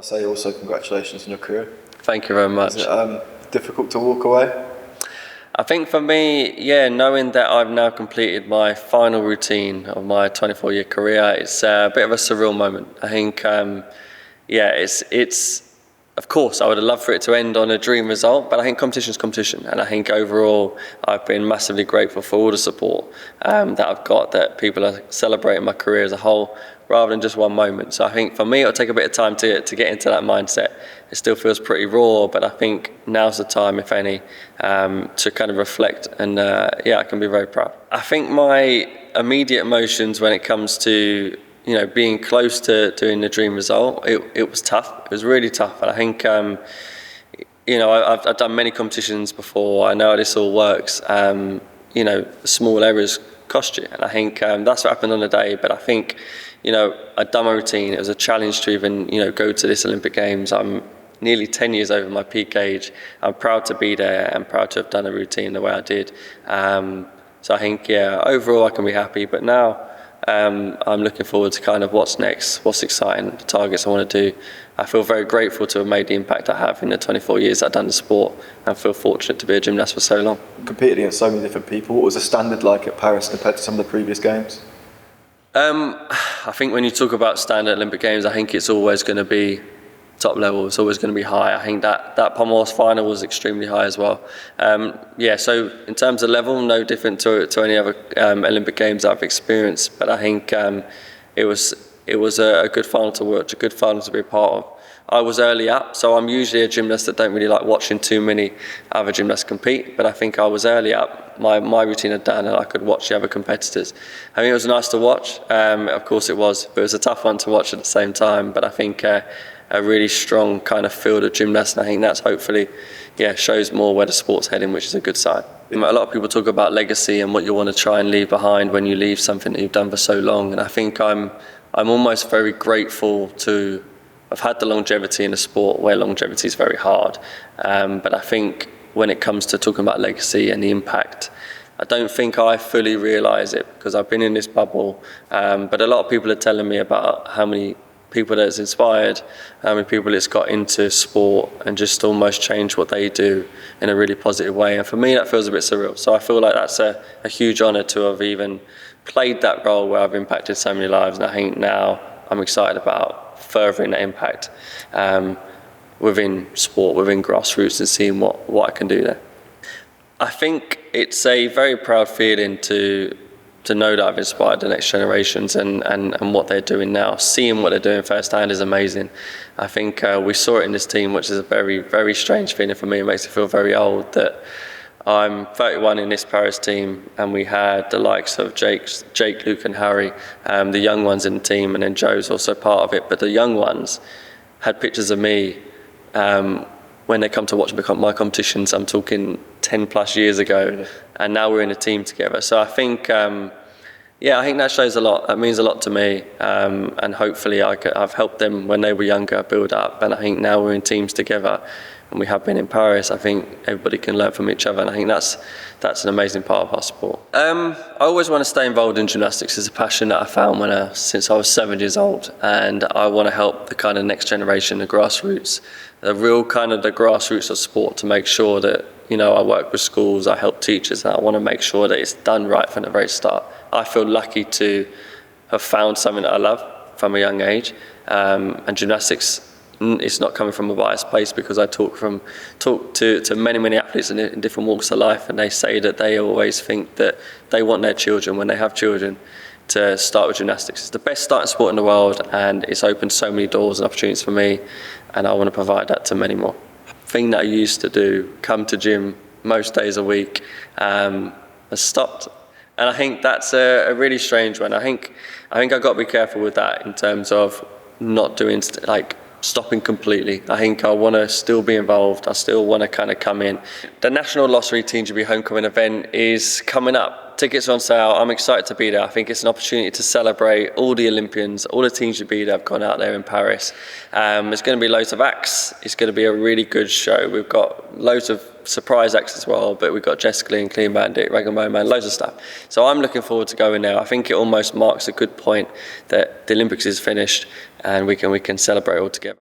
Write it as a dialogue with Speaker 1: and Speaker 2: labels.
Speaker 1: I say also congratulations on your career.
Speaker 2: Thank you very much.
Speaker 1: Is it difficult to walk away?
Speaker 2: I think for me, yeah, knowing that I've now completed my final routine of my 24-year career, it's a bit of a surreal moment. I think, yeah, it's. Of course, I would have loved for it to end on a dream result, but I think competition's competition, and I think overall I've been massively grateful for all the support that I've got, that people are celebrating my career as a whole rather than just one moment. So I think for me it'll take a bit of time to get into that mindset. It still feels pretty raw, but I think now's the time, if any, to kind of reflect, and yeah, I can be very proud. I think my immediate emotions when it comes to being close to doing the dream result, it was tough. It was really tough. And I think, I've done many competitions before. I know how this all works. Small errors cost you. And I think that's what happened on the day. But I think, I'd done my routine. It was a challenge to even, go to this Olympic Games. I'm nearly 10 years over my peak age. I'm proud to be there and proud to have done a routine the way I did. So I think, yeah, overall I can be happy. But now, I'm looking forward to kind of what's next, what's exciting, the targets I want to do. I feel very grateful to have made the impact I have in the 24 years I've done the sport, and feel fortunate to be a gymnast for so long.
Speaker 1: Competed against so many different people. What was the standard like at Paris compared to some of the previous games?
Speaker 2: I think when you talk about standard Olympic Games, I think it's always going to be top level. It's always going to be high. I think that Palmeiras final was extremely high as well. So in terms of level, no different to any other Olympic Games I've experienced. But I think it was a good final to watch, a good final to be a part of. I was early up, so I'm usually a gymnast that don't really like watching too many other gymnasts compete, but I think I was early up. My routine had done, and I could watch the other competitors. I mean, it was nice to watch. Of course it was, but it was a tough one to watch at the same time. But I think a really strong kind of field of gymnasts, and I think that's hopefully, shows more where the sport's heading, which is a good sign. A lot of people talk about legacy and what you want to try and leave behind when you leave something that you've done for so long, and I think I'm almost very grateful to have had the longevity in a sport where longevity is very hard. But I think when it comes to talking about legacy and the impact, I don't think I fully realise it because I've been in this bubble. But a lot of people are telling me about how many people that it's inspired, how many people it's got into sport and just almost changed what they do in a really positive way. And for me, that feels a bit surreal. So I feel like that's a huge honour to have even played that role where I've impacted so many lives. And I think now I'm excited about furthering that impact within sport, within grassroots, and seeing what I can do there. I think it's a very proud feeling to know that I've inspired the next generations and what they're doing now. Seeing what they're doing firsthand is amazing. I think we saw it in this team, which is a very, very strange feeling for me. It makes me feel very old that I'm 31 in this Paris team, and we had the likes of Jake, Luke and Harry, the young ones in the team, and then Joe's also part of it. But the young ones had pictures of me when they come to watch my competitions. I'm talking 10 plus years ago, and now we're in a team together. So I think, I think that shows a lot. That means a lot to me, and hopefully I've helped them when they were younger build up. And I think now we're in teams together, and we have been in Paris. I think everybody can learn from each other, and I think that's an amazing part of our sport. I always want to stay involved in gymnastics. It's a passion that I found since I was 7 years old, and I want to help the kind of next generation, the grassroots, the real kind of the grassroots of sport, to make sure that I work with schools, I help teachers, and I want to make sure that it's done right from the very start. I feel lucky to have found something that I love from a young age, and gymnastics. It's not coming from a biased place, because I talk to many athletes in different walks of life, and they say that they always think that they want their children, when they have children, to start with gymnastics. It's the best starting sport in the world, and it's opened so many doors and opportunities for me, and I want to provide that to many more. The thing that I used to do, come to gym most days a week, has stopped. And I think that's a really strange one. I think I've got to be careful with that in terms of not doing stopping completely. I think I want to still be involved. I still want to kind of come in. The National Lottery Team GB Homecoming event is coming up. Tickets are on sale. I'm excited to be there. I think it's an opportunity to celebrate all the Olympians, all the teams GB that have gone out there in Paris. There's going to be loads of acts. It's going to be a really good show. We've got loads of surprise acts as well, but we've got Jessica Lee and Clean Bandit, Rag and Bone Man, loads of stuff. So I'm looking forward to going there. I think it almost marks a good point that the Olympics is finished, and we can celebrate all together.